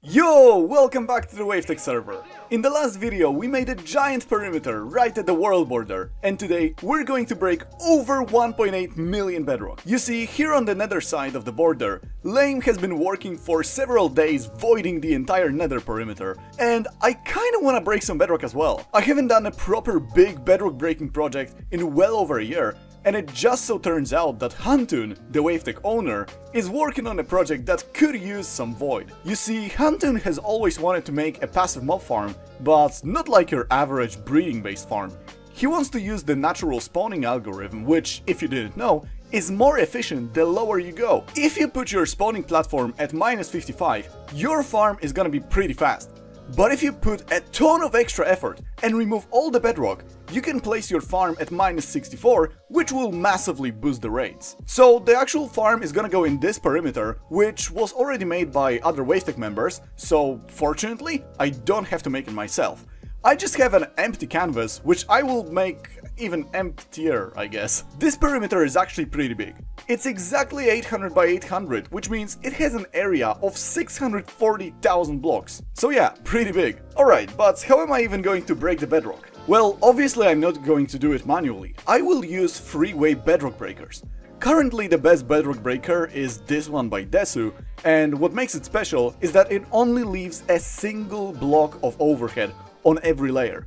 Yo! Welcome back to the Wavetech server. In the last video we made a giant perimeter right at the world border, and today we're going to break over 1.8 million bedrock. You see, here on the nether side of the border, Lame has been working for several days voiding the entire nether perimeter, and I kinda wanna break some bedrock as well. I haven't done a proper big bedrock breaking project in well over a year, and it just so turns out that Hantun, the Wavetech owner, is working on a project that could use some void. You see, Hantun has always wanted to make a passive mob farm, but not like your average breeding-based farm. He wants to use the natural spawning algorithm, which, if you didn't know, is more efficient the lower you go. If you put your spawning platform at -55, your farm is gonna be pretty fast. But if you put a ton of extra effort and remove all the bedrock, you can place your farm at -64, which will massively boost the rates. So the actual farm is gonna go in this perimeter, which was already made by other Wavetech members, so fortunately I don't have to make it myself. I just have an empty canvas, which I will make even emptier, I guess. This perimeter is actually pretty big. It's exactly 800 by 800, which means it has an area of 640,000 blocks. So yeah, pretty big. Alright, but how am I even going to break the bedrock? Well, obviously I'm not going to do it manually. I will use freeway bedrock breakers. Currently the best bedrock breaker is this one by Desu, and what makes it special is that it only leaves a single block of overhead on every layer.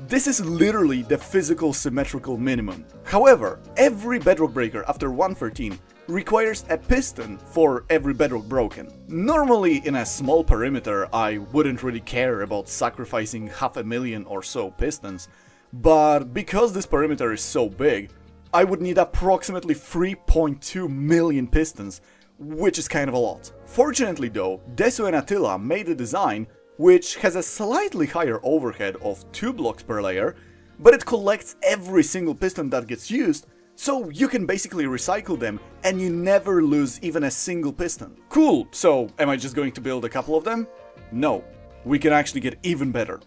This is literally the physical symmetrical minimum. However, every bedrock breaker after 113 requires a piston for every bedrock broken. Normally in a small perimeter I wouldn't really care about sacrificing 500,000 or so pistons, but because this perimeter is so big, I would need approximately 3.2 million pistons, which is kind of a lot. Fortunately though, Desu and Attila made a design which has a slightly higher overhead of 2 blocks per layer, but it collects every single piston that gets used, so you can basically recycle them and you never lose even a single piston. Cool, so am I just going to build a couple of them? No, we can actually get even better.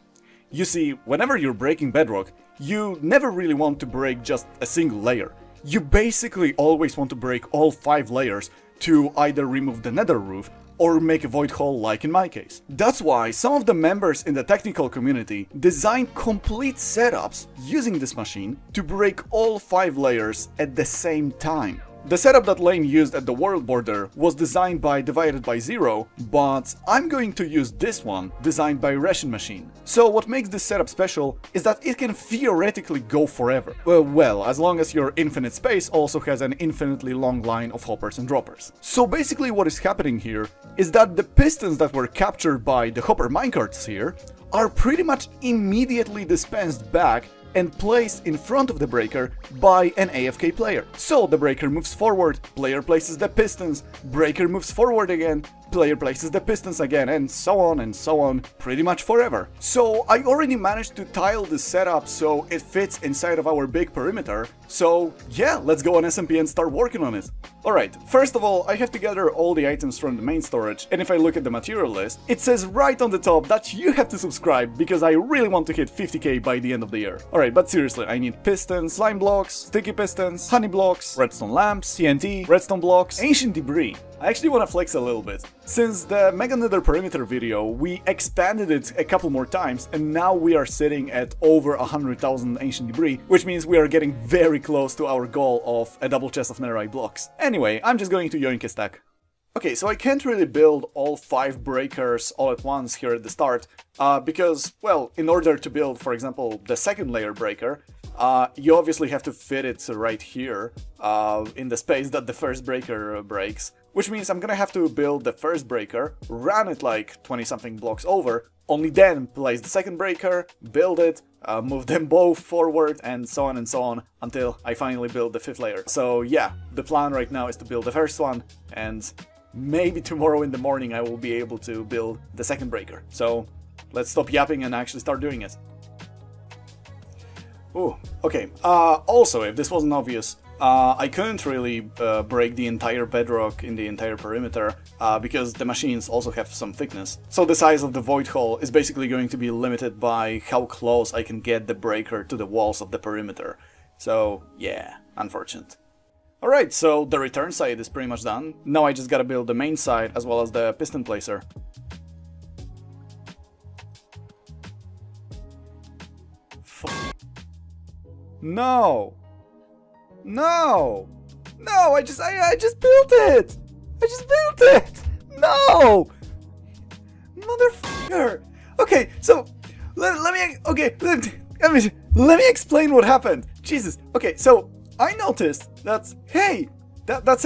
You see, whenever you're breaking bedrock, you never really want to break just a single layer. You basically always want to break all 5 layers to either remove the nether roof or make a void hole like in my case. That's why some of the members in the technical community designed complete setups using this machine to break all 5 layers at the same time. The setup that Lane used at the world border was designed by Divided by Zero, but I'm going to use this one, designed by Ration Machine. So what makes this setup special is that it can theoretically go forever. Well, as long as your infinite space also has an infinitely long line of hoppers and droppers. So basically what is happening here is that the pistons that were captured by the hopper minecarts here are pretty much immediately dispensed back and placed in front of the breaker by an AFK player. So the breaker moves forward, player places the pistons, breaker moves forward again, player places the pistons again, and so on, pretty much forever. So I already managed to tile this setup so it fits inside of our big perimeter, so yeah, let's go on SMP and start working on it. Alright, first of all, I have to gather all the items from the main storage, and if I look at the material list, it says right on the top that you have to subscribe because I really want to hit 50k by the end of the year. Alright, but seriously, I need pistons, slime blocks, sticky pistons, honey blocks, redstone lamps, TNT, redstone blocks, ancient debris. I actually want to flex a little bit. Since the Mega Nether Perimeter video, we expanded it a couple more times, and now we are sitting at over 100,000 ancient debris, which means we are getting very close to our goal of a double chest of netherite blocks. Anyway, I'm just going to yoink a stack. Okay, so I can't really build all 5 breakers all at once here at the start, because, well, in order to build, for example, the second layer breaker, you obviously have to fit it right here, in the space that the first breaker breaks, which means I'm gonna have to build the first breaker, run it like 20-something blocks over, only then place the second breaker, build it, move them both forward, and so on until I finally build the 5th layer. So yeah, the plan right now is to build the first one, and maybe tomorrow in the morning I will be able to build the second breaker. So let's stop yapping and actually start doing it. Ooh, okay. Also, if this wasn't obvious, I couldn't really break the entire bedrock in the entire perimeter because the machines also have some thickness. So the size of the void hole is basically going to be limited by how close I can get the breaker to the walls of the perimeter. So yeah, unfortunate. Alright, so the return side is pretty much done. Now I just gotta build the main side as well as the piston placer. No! No! No! I just built it! I just built it! No! Motherfucker! Okay, so let me explain what happened. Jesus. Okay, so I noticed that, hey, that's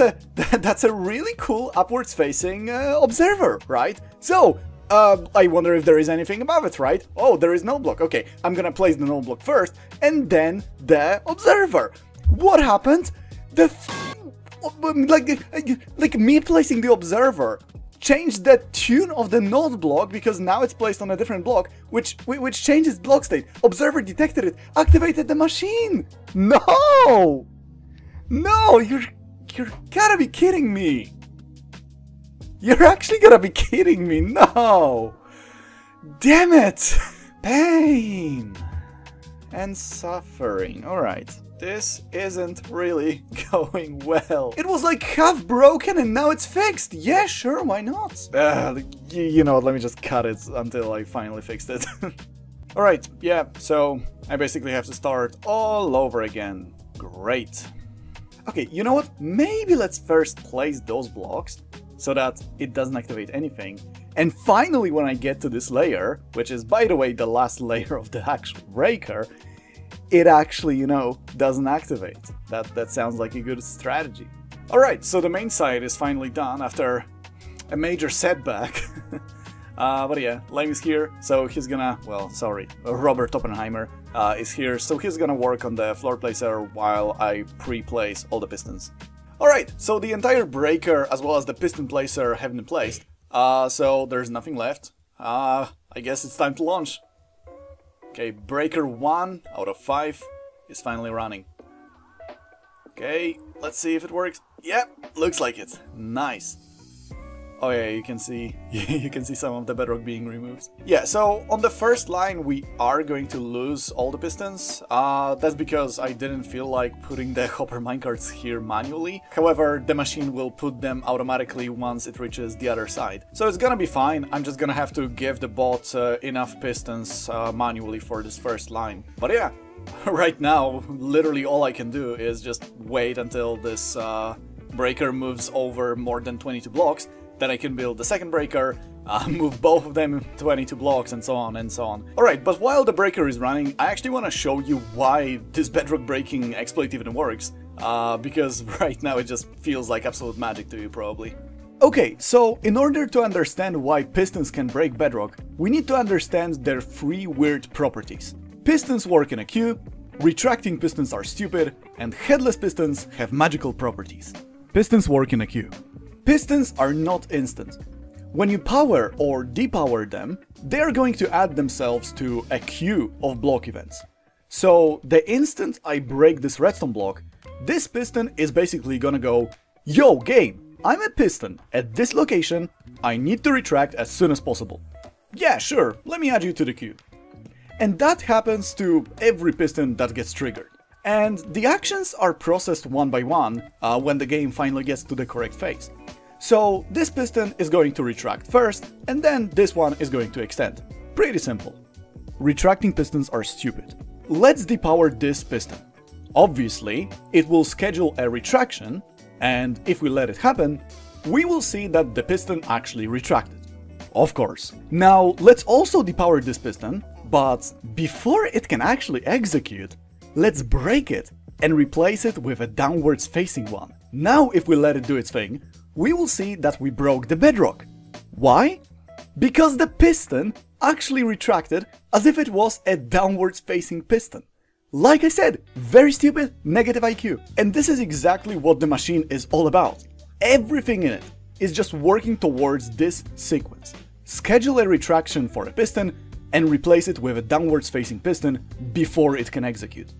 a really cool upwards facing observer, right? So I wonder if there is anything above it, right? Oh, there is no block. Okay, I'm gonna place the no block first, and then the observer. What happened? Like me placing the observer changed the tune of the node block, because now it's placed on a different block, which changes block state. Observer detected it, activated the machine. No, no, you're gotta be kidding me. You're actually gotta be kidding me. No, damn it. Pain and suffering. All right. This isn't really going well. It was like half broken and now it's fixed. Yeah, sure, why not? You know what, let me just cut it until I finally fixed it. Alright, yeah, so I basically have to start all over again. Great. Okay, you know what? Maybe let's first place those blocks so that it doesn't activate anything. And finally, when I get to this layer, which is, by the way, the last layer of the actual breaker, it actually, you know, doesn't activate. That sounds like a good strategy. Alright, so the main side is finally done after a major setback. But yeah, Lame is here, so he's gonna, well, sorry, Robert Oppenheimer is here, so he's gonna work on the floor placer while I pre-place all the pistons. Alright, so the entire breaker as well as the piston placer have been placed, so there's nothing left. I guess it's time to launch. Okay, breaker 1 out of 5 is finally running. Okay, let's see if it works. Yep, looks like it. Nice. Oh yeah, you can see some of the bedrock being removed. Yeah, so on the first line we are going to lose all the pistons. That's because I didn't feel like putting the hopper minecarts here manually. However, the machine will put them automatically once it reaches the other side. So it's gonna be fine. I'm just gonna have to give the bot enough pistons manually for this first line. But yeah, right now, literally all I can do is just wait until this breaker moves over more than 22 blocks. Then I can build the second breaker, move both of them 22 blocks, and so on and so on. Alright, but while the breaker is running, I actually want to show you why this bedrock breaking exploit even works. Because right now it just feels like absolute magic to you, probably. Okay, so in order to understand why pistons can break bedrock, we need to understand their 3 weird properties. Pistons work in a queue, retracting pistons are stupid, and headless pistons have magical properties. Pistons work in a queue. Pistons are not instant. When you power or depower them, they are going to add themselves to a queue of block events. So the instant I break this redstone block, this piston is basically gonna go, yo game, I'm a piston at this location, I need to retract as soon as possible. Yeah, sure, let me add you to the queue. And that happens to every piston that gets triggered. And the actions are processed one by one when the game finally gets to the correct phase. So this piston is going to retract first, and then this one is going to extend. Pretty simple. Retracting pistons are stupid. Let's depower this piston. Obviously, it will schedule a retraction, and if we let it happen, we will see that the piston actually retracted. Of course. Now, let's also depower this piston, but before it can actually execute, let's break it and replace it with a downwards facing one. Now, if we let it do its thing, we will see that we broke the bedrock. Why? Because the piston actually retracted as if it was a downwards facing piston. Like I said, very stupid, negative IQ. And this is exactly what the machine is all about. Everything in it is just working towards this sequence. Schedule a retraction for a piston and replace it with a downwards facing piston before it can execute.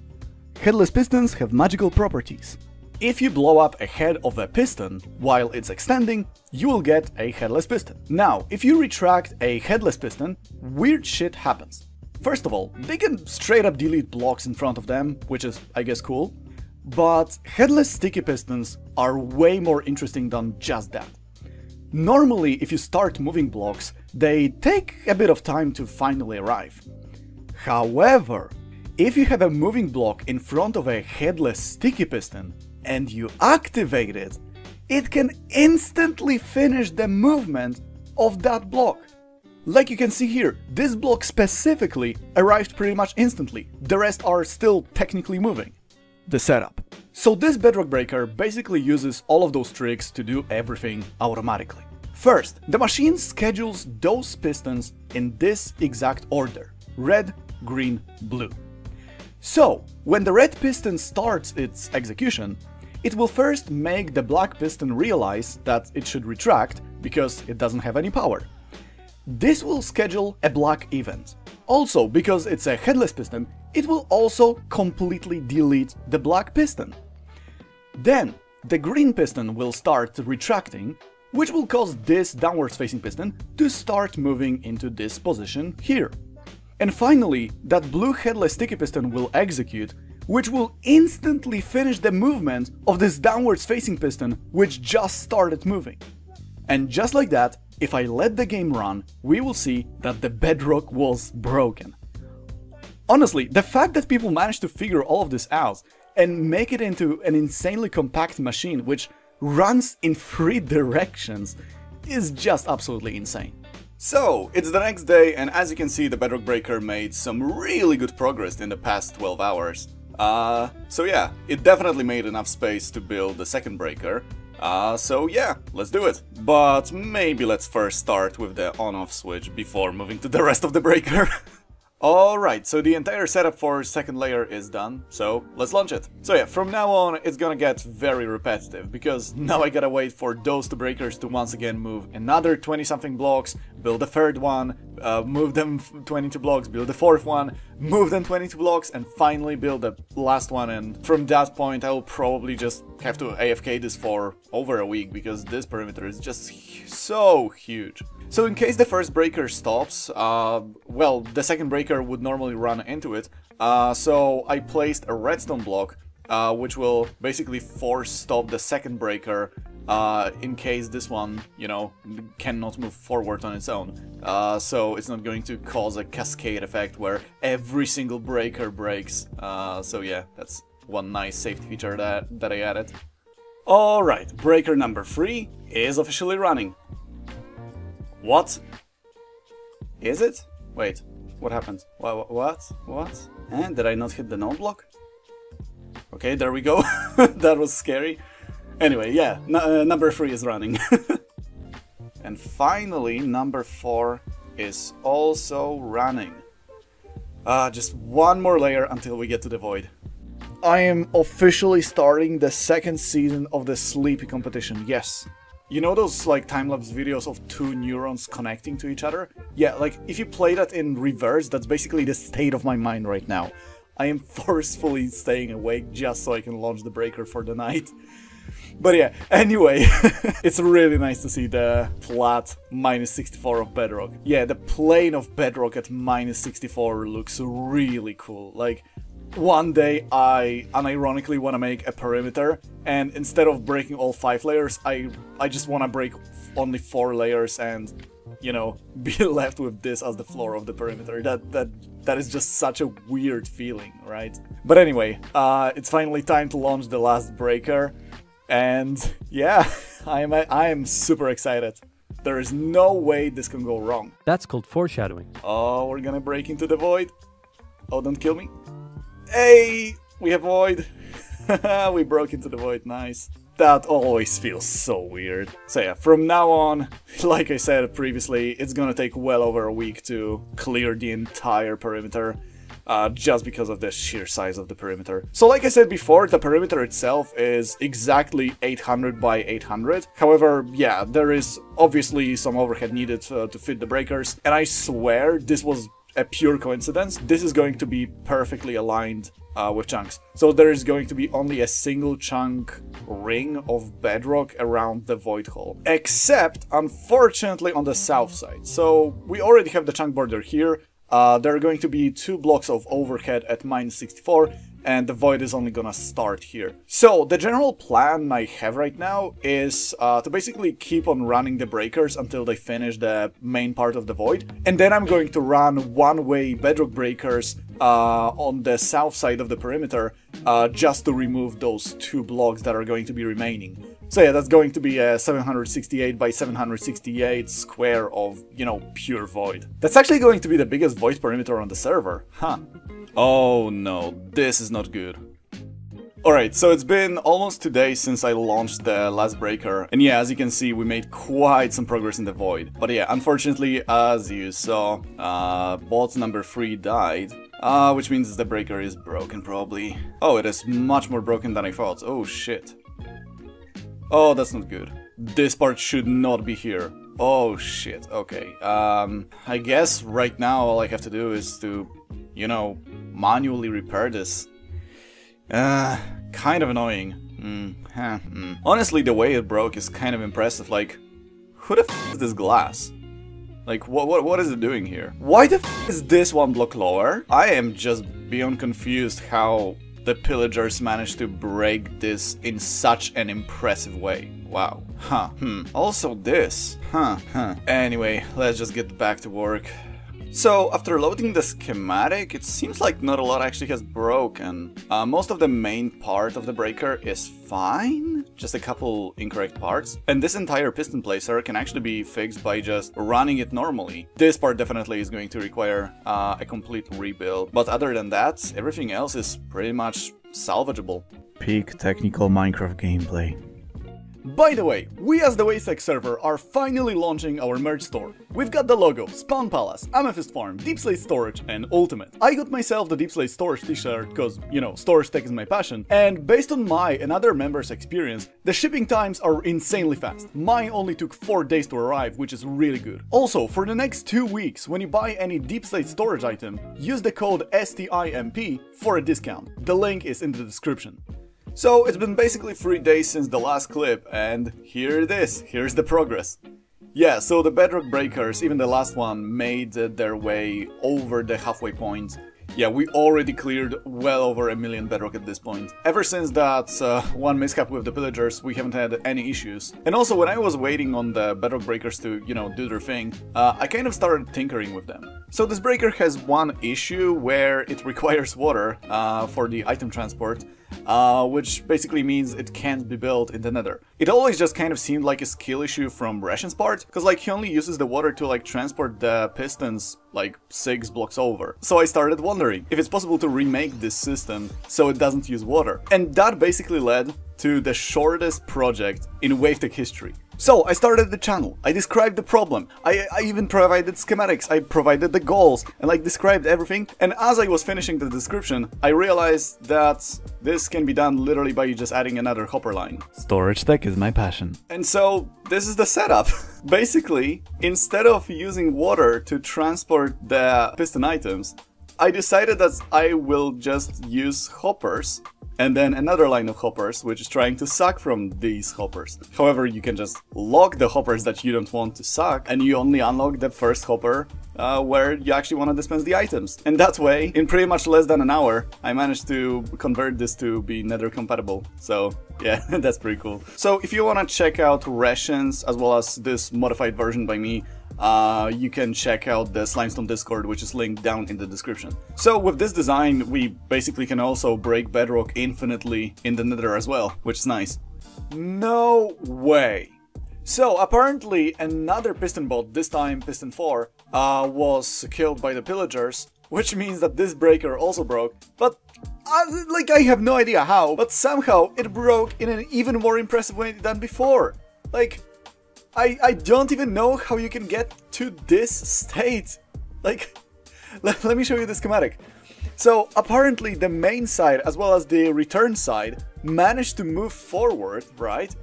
Headless pistons have magical properties. If you blow up a head of a piston while it's extending, you will get a headless piston. Now, if you retract a headless piston, weird shit happens. First of all, they can straight up delete blocks in front of them, which is, I guess, cool. But headless sticky pistons are way more interesting than just that. Normally, if you start moving blocks, they take a bit of time to finally arrive. However, if you have a moving block in front of a headless sticky piston and you activate it, it can instantly finish the movement of that block. Like you can see here, this block specifically arrived pretty much instantly, the rest are still technically moving. The setup. So this Bedrock breaker basically uses all of those tricks to do everything automatically. First, the machine schedules those pistons in this exact order: red, green, blue. So, when the red piston starts its execution, it will first make the black piston realize that it should retract because it doesn't have any power. This will schedule a black event. Also, because it's a headless piston, it will also completely delete the black piston. Then, the green piston will start retracting, which will cause this downwards facing piston to start moving into this position here. And finally, that blue headless sticky piston will execute, which will instantly finish the movement of this downwards facing piston, which just started moving. And just like that, if I let the game run, we will see that the Bedrock was broken. Honestly, the fact that people managed to figure all of this out and make it into an insanely compact machine which runs in 3 directions is just absolutely insane. So, it's the next day, and as you can see, the Bedrock breaker made some really good progress in the past 12 hours. So yeah, it definitely made enough space to build the second breaker. So yeah, let's do it. But maybe let's first start with the on-off switch before moving to the rest of the breaker. Alright, so the entire setup for second layer is done, so let's launch it. So yeah, from now on it's gonna get very repetitive, because now I gotta wait for those 2 breakers to once again move another 20-something blocks, build a third one, move them 22 blocks, build a fourth one, move them 22 blocks, and finally build the last one, and from that point I will probably just have to AFK this for over a week, because this perimeter is just so huge. So in case the first breaker stops, well, the second breaker would normally run into it, so I placed a redstone block, which will basically force stop the second breaker, in case this one, you know, cannot move forward on its own. So it's not going to cause a cascade effect where every single breaker breaks. So yeah, that's one nice safety feature that I added. Alright, breaker number 3 is officially running. What? Is it? Wait, what happened? What? And did I not hit the node block? Okay, there we go. That was scary. Anyway, yeah, number 3 is running. And finally, number 4 is also running. Just one more layer until we get to the void. I am officially starting the second season of the Sleepy competition, yes. You know those like time-lapse videos of 2 neurons connecting to each other? Yeah, like if you play that in reverse, that's basically the state of my mind right now. I am forcefully staying awake just so I can launch the breaker for the night. But yeah, anyway, it's really nice to see the flat -64 of Bedrock. Yeah, the plane of Bedrock at -64 looks really cool. Like, one day I unironically want to make a perimeter, and instead of breaking all 5 layers, I just want to break only 4 layers and, you know, be left with this as the floor of the perimeter. That is just such a weird feeling, right? But anyway, it's finally time to launch the last breaker, and yeah, I am super excited. There is no way this can go wrong. That's called foreshadowing. Oh, we're gonna break into the void. Oh, don't kill me. Hey, we have void. We broke into the void, nice. That always feels so weird. So yeah, from now on, like I said previously, it's gonna take well over a week to clear the entire perimeter, just because of the sheer size of the perimeter. So like I said before, the perimeter itself is exactly 800 by 800. However, yeah, there is obviously some overhead needed to fit the breakers, and I swear this was a pure coincidence. This is going to be perfectly aligned with chunks. So there is going to be only a single chunk ring of bedrock around the void hole. Except, unfortunately, on the south side. So we already have the chunk border here. There are going to be 2 blocks of overhead at -64, and the void is only gonna start here. So the general plan I have right now is to basically keep on running the breakers until they finish the main part of the void, and then I'm going to run one-way bedrock breakers on the south side of the perimeter just to remove those 2 blocks that are going to be remaining. So yeah, that's going to be a 768 by 768 square of, you know, pure void. That's actually going to be the biggest void perimeter on the server, huh? Oh no, this is not good. Alright, so it's been almost 2 days since I launched the last breaker, and yeah, as you can see, we made quite some progress in the void. But yeah, unfortunately, as you saw, bot number 3 died, which means the breaker is broken probably. Oh, it is much more broken than I thought. Oh shit. Oh, that's not good. This part should not be here. Oh shit, okay. I guess right now all I have to do is to, you know, manually repair this. Kind of annoying. Honestly, the way it broke is kind of impressive. Like, who the f is this glass? Like, what is it doing here? Why the f is this one block lower? I am just beyond confused how the pillagers managed to break this in such an impressive way. Wow. Also this. Anyway, let's just get back to work. So, after loading the schematic, it seems like not a lot actually has broken. Most of the main part of the breaker is fine, just a couple incorrect parts. And this entire piston placer can actually be fixed by just running it normally. This part definitely is going to require a complete rebuild, but other than that, everything else is pretty much salvageable. Peak technical Minecraft gameplay. By the way, we as the Wavetech server are finally launching our merch store. We've got the logo, Spawn Palace, Amethyst Farm, Deep Slate Storage, and Ultimate. I got myself the Deep Slate Storage t-shirt because, you know, storage tech is my passion, and based on my and other members' experience, the shipping times are insanely fast. Mine only took 4 days to arrive, which is really good. Also, for the next 2 weeks, when you buy any Deep Slate Storage item, use the code STIMP for a discount. The link is in the description. So, it's been basically 3 days since the last clip, and here it is, here's the progress. Yeah, so the Bedrock breakers, even the last one, made their way over the halfway point. Yeah, we already cleared well over 1 million Bedrock at this point. Ever since that one mishap with the pillagers, we haven't had any issues. And also, when I was waiting on the Bedrock breakers to, you know, do their thing, I kind of started tinkering with them. So this breaker has one issue where it requires water for the item transport, which basically means it can't be built in the nether. It always just kind of seemed like a skill issue from Rashin's part, because like he only uses the water to like transport the pistons like 6 blocks over. So I started wondering if it's possible to remake this system so it doesn't use water. And that basically led to the shortest project in Wavetech history. So, I started the channel, I described the problem, I even provided schematics, I provided the goals, and like described everything, and as I was finishing the description, I realized that this can be done literally by just adding another hopper line. Storage tech is my passion. And so, this is the setup. Basically, instead of using water to transport the piston items, I decided that I will just use hoppers, and then another line of hoppers, which is trying to suck from these hoppers. However, you can just lock the hoppers that you don't want to suck, and you only unlock the first hopper where you actually want to dispense the items. And that way, in pretty much less than an hour, I managed to convert this to be nether compatible. So yeah, that's pretty cool. So if you want to check out Rashin's as well as this modified version by me, you can check out the Slimestone Discord, which is linked down in the description. So with this design, we basically can also break Bedrock infinitely in the nether as well, which is nice. No way! So apparently another piston bot, this time piston 4, was killed by the pillagers, which means that this breaker also broke, but like I have no idea how, but somehow it broke in an even more impressive way than before. Like, I don't even know how you can get to this state. Like, let me show you the schematic. So, apparently the main side as well as the return side managed to move forward, right?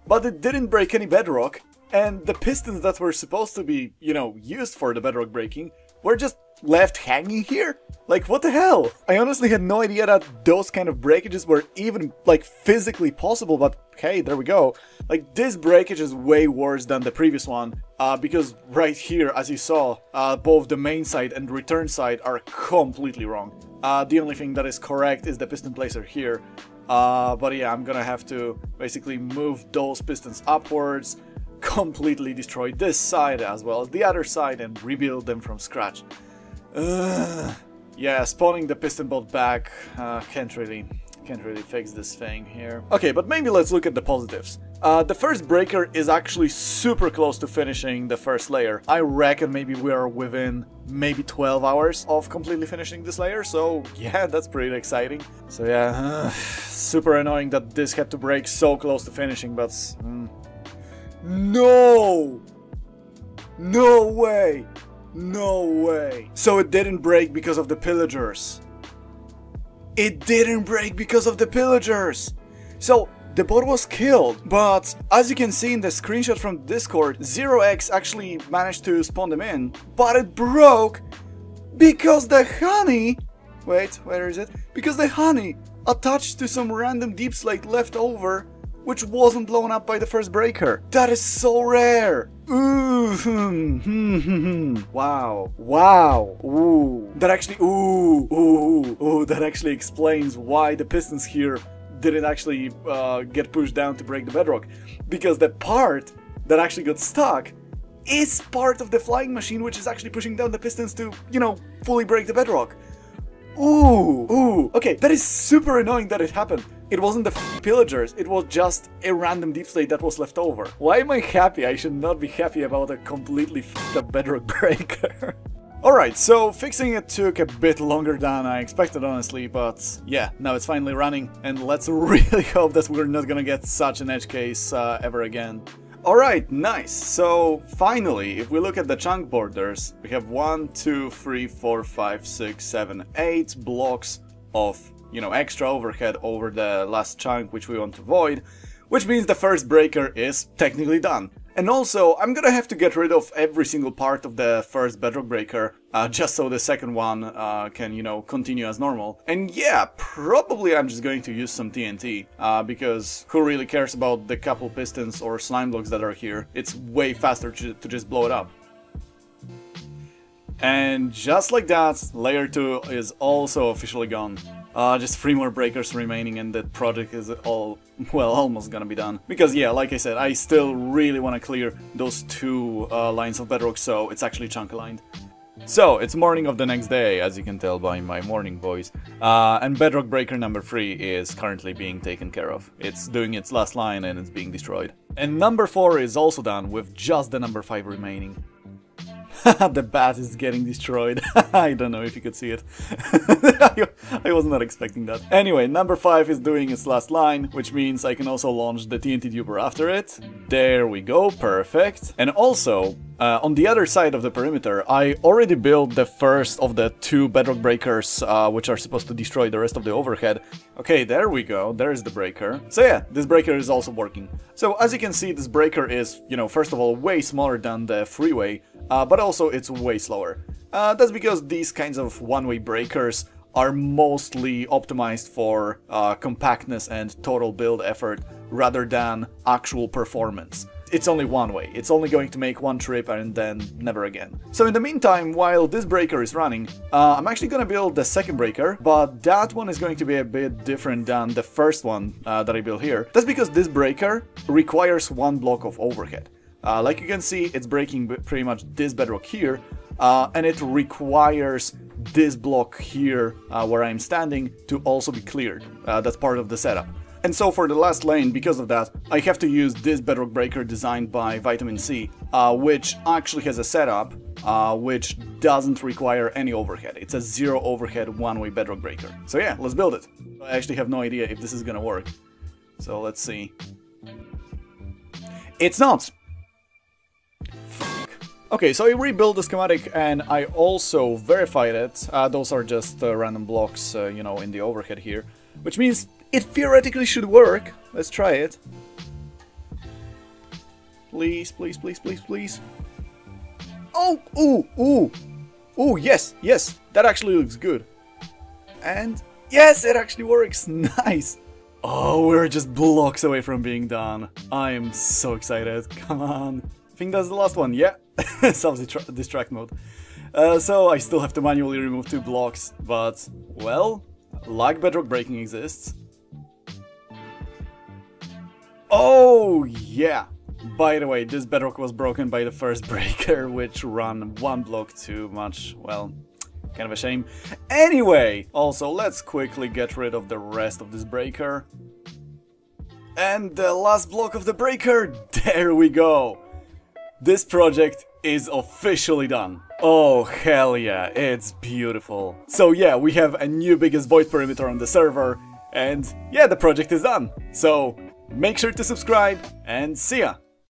But it didn't break any bedrock, and the pistons that were supposed to be, you know, used for the bedrock breaking were just left hanging here? Like, what the hell? I honestly had no idea that those kind of breakages were even, like, physically possible, but hey, there we go. Like, this breakage is way worse than the previous one, because right here, as you saw, both the main side and return side are completely wrong. The only thing that is correct is the piston placer here. But yeah, I'm gonna have to basically move those pistons upwards, completely destroy this side as well as the other side, and rebuild them from scratch. Yeah, spawning the piston bolt back, can't really fix this thing here. Okay, but maybe let's look at the positives. The first breaker is actually super close to finishing the first layer. I reckon maybe we are within maybe 12 hours of completely finishing this layer, so yeah, that's pretty exciting. So yeah, super annoying that this had to break so close to finishing, but... No! No way! No way! So it didn't break because of the pillagers. It didn't break because of the pillagers! So, the bot was killed, but as you can see in the screenshot from Discord, 0x actually managed to spawn them in, but it broke because the honey... Wait, where is it? Because the honey attached to some random deep slate left over, which wasn't blown up by the first breaker. That is so rare! Ooh, wow, wow, ooh. That actually, that actually explains why the pistons here didn't actually get pushed down to break the bedrock. Because the part that actually got stuck is part of the flying machine, which is actually pushing down the pistons to, you know, fully break the bedrock. Ooh, okay, that is super annoying that it happened. It wasn't the pillagers, it was just a random deep slate that was left over. Why am I happy? I should not be happy about a completely f***ed-up bedrock breaker. Alright, so fixing it took a bit longer than I expected, honestly, but yeah, now it's finally running, and let's really hope that we're not gonna get such an edge case ever again. Alright, nice. So finally, if we look at the chunk borders, we have 1, 2, 3, 4, 5, 6, 7, 8 blocks of, you know, extra overhead over the last chunk which we want to void, which means the first breaker is technically done. And also, I'm gonna have to get rid of every single part of the first bedrock breaker, just so the second one can, you know, continue as normal. And yeah, probably I'm just going to use some TNT, because who really cares about the couple pistons or slime blocks that are here? It's way faster to just blow it up. And just like that, layer 2 is also officially gone. Just 3 more breakers remaining and the project is almost gonna be done. Because yeah, like I said, I still really want to clear those 2 lines of bedrock, so it's actually chunk aligned. So, it's morning of the next day, as you can tell by my morning voice, and bedrock breaker number 3 is currently being taken care of. It's doing its last line and it's being destroyed. And number 4 is also done, with just the number 5 remaining. The bat is getting destroyed. I don't know if you could see it. I was not expecting that. Anyway, number 5 is doing its last line, which means I can also launch the TNT duper after it. There we go, perfect. And also, on the other side of the perimeter, I already built the first of the 2 bedrock breakers, which are supposed to destroy the rest of the overhead. Okay, there we go, there's the breaker. So yeah, this breaker is also working. So as you can see, this breaker is, you know, first of all, way smaller than the freeway, but also it's way slower. That's because these kinds of one-way breakers are mostly optimized for compactness and total build effort rather than actual performance. It's only one way, it's only going to make one trip and then never again. So in the meantime, while this breaker is running, I'm actually gonna build the second breaker, but that one is going to be a bit different than the first one that I built here. That's because this breaker requires 1 block of overhead. Like you can see, it's breaking pretty much this bedrock here, and it requires this block here, where I'm standing, to also be cleared. That's part of the setup. And so for the last lane, because of that, I have to use this bedrock breaker designed by Vitamin C, which actually has a setup which doesn't require any overhead. It's a 0 overhead one-way bedrock breaker. So yeah, let's build it. I actually have no idea if this is gonna work. So let's see. It's not! Okay, so I rebuilt the schematic and I also verified it. Those are just random blocks, you know, in the overhead here. Which means it theoretically should work. Let's try it. Please, please, please, please, please. Oh, ooh, yes, that actually looks good. And yes, it actually works, nice. Oh, we're just blocks away from being done. I am so excited, come on. I think that's the last one, yeah. Self-distract mode. So I still have to manually remove 2 blocks, but, well, like Bedrock breaking exists. Oh, yeah! By the way, this Bedrock was broken by the first breaker, which ran 1 block too much. Well, kind of a shame. Anyway, also, let's quickly get rid of the rest of this breaker. And the last block of the breaker, there we go! This project is officially done. Oh, hell yeah, it's beautiful. So yeah, we have a new biggest void perimeter on the server, and yeah, the project is done. So, make sure to subscribe, and see ya!